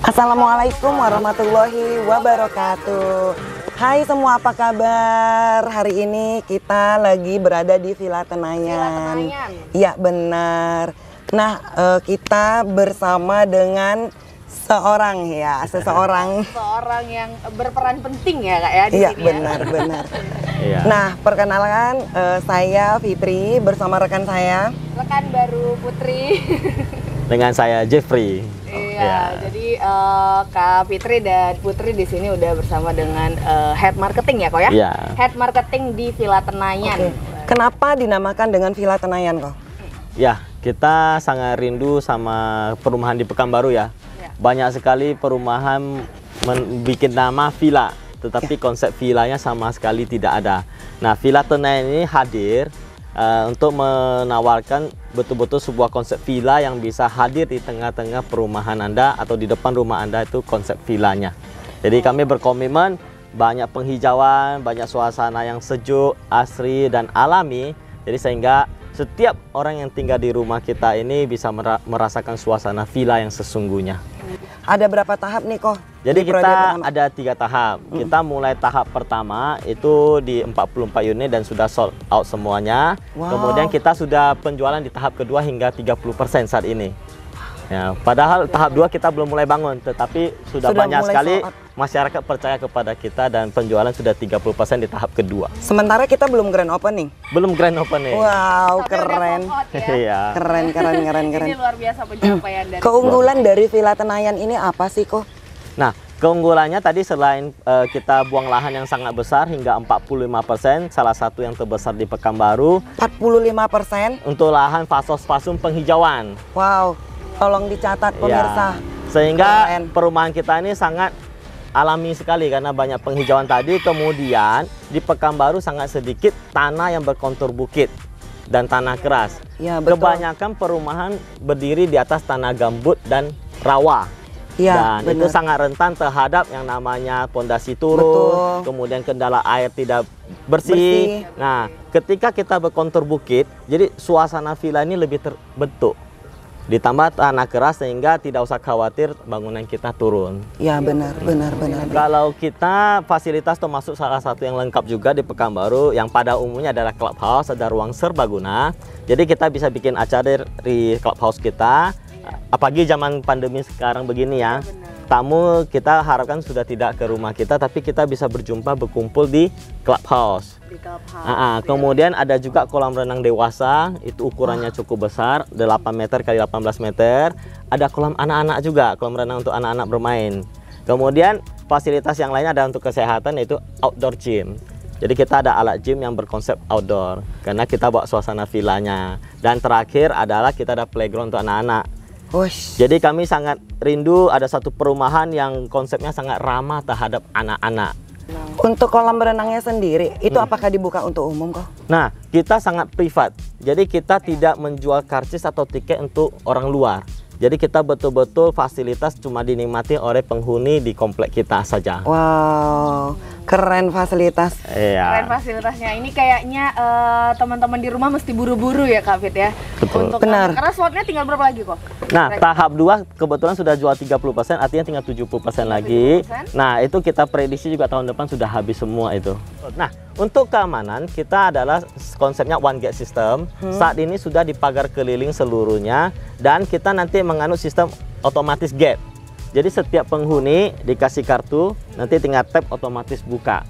Assalamualaikum warahmatullahi wabarakatuh. Hai semua, apa kabar? Hari ini kita lagi berada di Villa Tenayan. Iya benar. Nah, kita bersama dengan seseorang yang berperan penting ya Kak ya di Iya, sini. Benar. Iya. Nah, perkenalkan saya Fitri bersama rekan saya. Rekan baru Putri. Dengan saya Jeffrey. Iya, jadi Kak Fitri dan Putri di sini udah bersama dengan head marketing ya kok ya? Iya. Head marketing di Villa Tenayan. Kenapa dinamakan dengan Villa Tenayan kok? Ya, kita sangat rindu sama perumahan di Pekanbaru ya. Banyak sekali perumahan bikin nama villa, tetapi konsep villanya sama sekali tidak ada. Nah, Villa Tenayan ini hadir untuk menawarkan betul-betul sebuah konsep villa yang bisa hadir di tengah-tengah perumahan Anda atau di depan rumah Anda, itu konsep villanya. Jadi kami berkomitmen banyak penghijauan, banyak suasana yang sejuk, asri dan alami. Jadi sehingga setiap orang yang tinggal di rumah kita ini bisa merasakan suasana villa yang sesungguhnya. Ada berapa tahap nih kok? Jadi kita ada 3 tahap. Kita mulai tahap pertama itu di 44 unit dan sudah sold out semuanya. Kemudian kita sudah penjualan di tahap kedua hingga 30% saat ini. Ya, padahal tahap 2 kita belum mulai bangun, tetapi sudah banyak sekali masyarakat percaya kepada kita dan penjualan sudah 30% di tahap kedua. Sementara kita belum grand opening. Belum grand opening. Wow, Tapi keren. Ya. Keren. Ini luar biasa pencapaian dari Keunggulan dari Villa Tenayan ini apa sih kok? Nah, keunggulannya tadi selain kita buang lahan yang sangat besar hingga 45%, salah satu yang terbesar di Pekanbaru. 45%? Untuk lahan fasum penghijauan. Wow, tolong dicatat pemirsa. Sehingga perumahan kita ini sangat alami sekali karena banyak penghijauan tadi. Kemudian di Pekanbaru sangat sedikit tanah yang berkontur bukit dan tanah keras. Ya, betul. Kebanyakan perumahan berdiri di atas tanah gambut dan rawa. Ya, dan itu sangat rentan terhadap yang namanya pondasi turun, kemudian kendala air tidak bersih. Nah, ketika kita berkontur bukit, jadi suasana villa ini lebih terbentuk. Ditambah tanah keras sehingga tidak usah khawatir bangunan kita turun. Ya, benar. Kalau kita fasilitas termasuk salah satu yang lengkap juga di Pekanbaru yang pada umumnya adalah clubhouse, ada ruang serbaguna. Jadi kita bisa bikin acara di clubhouse kita. Apalagi zaman pandemi sekarang begini ya, tamu kita harapkan sudah tidak ke rumah kita, tapi kita bisa berkumpul di clubhouse. Kemudian ada juga kolam renang dewasa, itu ukurannya cukup besar, 8 meter kali 18 meter. Ada kolam anak-anak juga, kolam renang untuk anak-anak bermain. Kemudian fasilitas yang lainnya ada untuk kesehatan, yaitu outdoor gym. Jadi kita ada alat gym yang berkonsep outdoor, karena kita bawa suasana villanya. Dan terakhir adalah kita ada playground untuk anak-anak. Jadi kami sangat rindu ada satu perumahan yang konsepnya sangat ramah terhadap anak-anak. Untuk kolam renangnya sendiri, itu apakah dibuka untuk umum kok? Nah, kita sangat privat. Jadi kita tidak menjual karcis atau tiket untuk orang luar. Jadi kita betul-betul fasilitas cuma dinikmati oleh penghuni di komplek kita saja. Wow, keren fasilitas. Keren fasilitasnya. Ini kayaknya teman-teman di rumah mesti buru-buru ya Kak Fit ya. Betul. Benar. Karena slotnya tinggal berapa lagi kok? Nah, tahap 2 kebetulan sudah jual 30%, artinya tinggal 70% lagi. Nah, itu kita prediksi juga tahun depan sudah habis semua itu. Nah, untuk keamanan kita adalah konsepnya one gate system. Saat ini sudah dipagar keliling seluruhnya dan kita nanti menganut sistem otomatis gate. Jadi setiap penghuni dikasih kartu, nanti tinggal tap otomatis buka.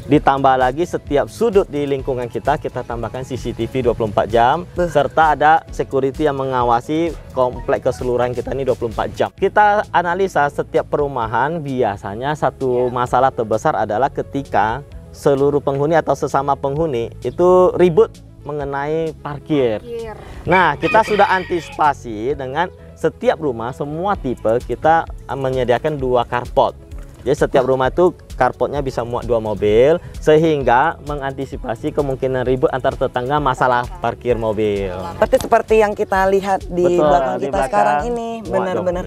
Ditambah lagi setiap sudut di lingkungan kita tambahkan CCTV 24 jam serta ada security yang mengawasi komplek keseluruhan kita ini 24 jam. Kita analisa setiap perumahan, biasanya satu masalah terbesar adalah ketika seluruh penghuni atau sesama penghuni itu ribut mengenai parkir. Nah, kita sudah antisipasi dengan setiap rumah, semua tipe kita menyediakan 2 carport. Jadi setiap rumah itu carportnya bisa muat 2 mobil, sehingga mengantisipasi kemungkinan ribut antar tetangga masalah parkir mobil. Berarti seperti yang kita lihat di belakang kita sekarang ini, benar-benar.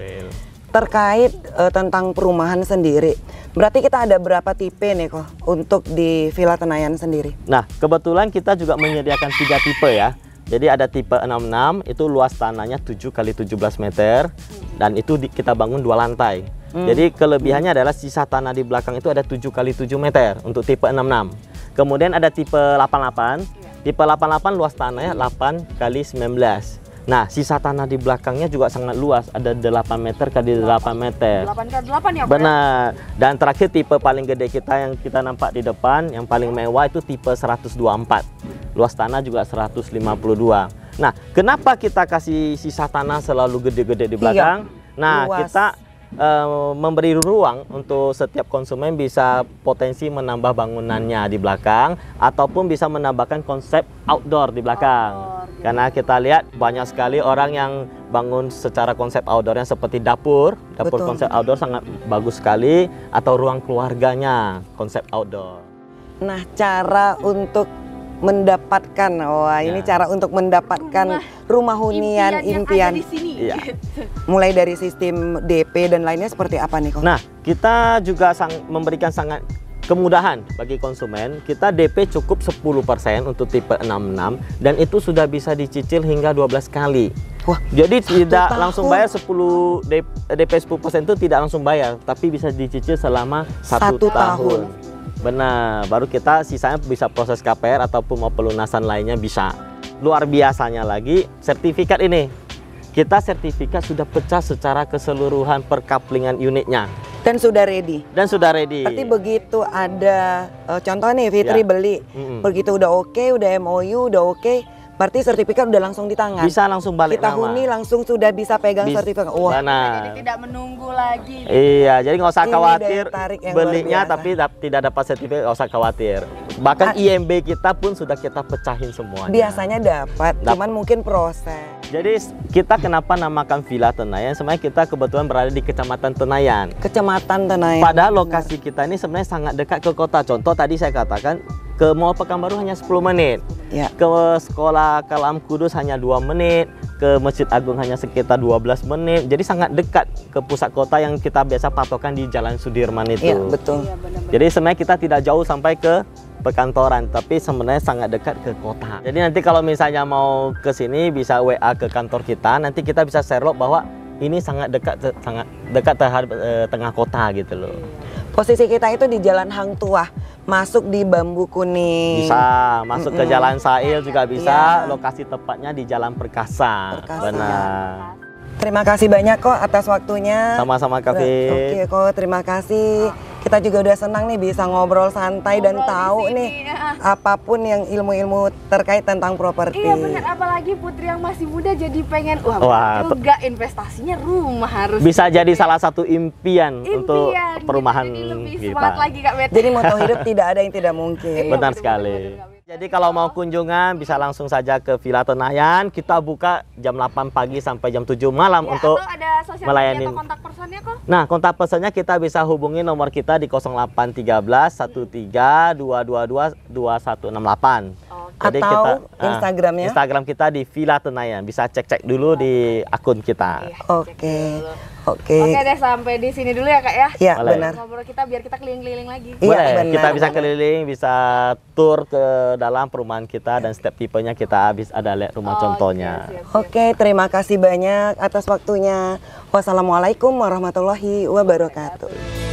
Terkait tentang perumahan sendiri, berarti kita ada berapa tipe nih kok untuk di Villa Tenayan sendiri? Nah, kebetulan kita juga menyediakan 3 tipe ya. Jadi ada tipe 66, itu luas tanahnya 7 kali 17 meter dan itu kita bangun 2 lantai. Jadi kelebihannya adalah sisa tanah di belakang itu ada 7 kali 7 meter untuk tipe 66. Kemudian ada tipe 88. Tipe 88 luas tanahnya 8 kali 19. Nah, sisa tanah di belakangnya juga sangat luas, ada 8 meter kali 8 meter. 8 kali 8 ya, Pak? Benar. Dan terakhir tipe paling gede kita yang kita nampak di depan, yang paling mewah itu tipe 124. Luas tanah juga 152. Nah, kenapa kita kasih sisa tanah selalu gede-gede di belakang? Nah, luas. kita memberi ruang untuk setiap konsumen bisa potensi menambah bangunannya di belakang ataupun bisa menambahkan konsep outdoor di belakang. Karena kita lihat banyak sekali orang yang bangun secara konsep outdoornya seperti dapur konsep outdoor sangat bagus sekali, atau ruang keluarganya konsep outdoor. Nah, cara untuk mendapatkan, ini cara untuk mendapatkan rumah hunian impian. Yang ada di sini. Iya. Mulai dari sistem DP dan lainnya seperti apa nih, Ko? Nah, kita juga memberikan sangat kemudahan bagi konsumen. Kita DP cukup 10% untuk tipe 66 dan itu sudah bisa dicicil hingga 12 kali. Wah, jadi tidak tahun. langsung bayar 10 DP 10% itu tidak langsung bayar, tapi bisa dicicil selama 1 tahun. Benar, baru kita sisanya bisa proses KPR ataupun mau pelunasan lainnya bisa. Luar biasanya lagi, sertifikat ini. Kita sertifikat sudah pecah secara keseluruhan perkaplingan unitnya. Dan sudah ready. Dan sudah ready. Berarti begitu ada contoh nih Fitri beli, begitu udah oke, udah MOU, udah oke, berarti sertifikat udah langsung di tangan. Bisa langsung balik kita nama. huni langsung sudah bisa pegang sertifikat. Wah. Jadi tidak menunggu lagi. Iya, jadi nggak usah Ini khawatir daya tarik yang belinya luar biasa. tapi tidak dapat sertifikat, nggak usah khawatir. Bahkan IMB kita pun sudah kita pecahin semuanya. Biasanya dapat, cuman mungkin proses. Jadi kita kenapa namakan Villa Tenayan? Sebenarnya kita kebetulan berada di Kecamatan Tenayan. Kecamatan Tenayan. Padahal lokasi kita ini sebenarnya sangat dekat ke kota. Contoh tadi saya katakan ke Mall Pekanbaru hanya 10 menit. Ya. Ke Sekolah Kalam Kudus hanya 2 menit. Ke Masjid Agung hanya sekitar 12 menit. Jadi sangat dekat ke pusat kota yang kita biasa patokan di Jalan Sudirman itu. Iya, betul. Jadi sebenarnya kita tidak jauh sampai ke perkantoran, tapi sebenarnya sangat dekat ke kota. Jadi nanti kalau misalnya mau ke sini bisa WA ke kantor kita, nanti kita bisa share bahwa ini sangat dekat terhadap tengah kota gitu loh. Posisi kita itu di Jalan Hang Tuah, masuk di Bambu Kuning. Bisa masuk ke Jalan Sail juga bisa. Iya. Lokasi tepatnya di Jalan Perkasa. Perkasa. Benar. Terima kasih banyak kok atas waktunya. Sama-sama Kak Fit. Oke kok, terima kasih. Kita juga udah senang nih bisa ngobrol santai dan tahu nih apapun yang ilmu-ilmu terkait tentang properti. Iya benar, apalagi Putri yang masih muda jadi pengen juga investasinya rumah harus. Bisa jadi salah satu impian untuk Gitu, perumahan jadi lebih kita. semangat lagi Kak Bet. Jadi moto hidup tidak ada yang tidak mungkin. Benar sekali. Jadi kalau mau kunjungan bisa langsung saja ke Villa Tenayan. Kita buka jam 8 pagi sampai jam 7 malam untuk atau ada sosial melayani. media atau kontak personnya kok? Nah, kontak personnya kita bisa hubungi nomor kita di 0813 13 222 2168. Jadi atau kita Instagramnya? Instagram kita di Villa Tenayan. Bisa cek-cek dulu di akun kita. Oke. Oke deh, sampai di sini dulu ya Kak ya. Iya, Boleh. benar. Ngobrol kita biar kita keliling-keliling lagi. Iya, Boleh, benar. kita bisa keliling, bisa tour ke dalam perumahan kita dan setiap tipenya kita habis ada lihat rumah contohnya. Oke, terima kasih banyak atas waktunya. Wassalamualaikum warahmatullahi wabarakatuh.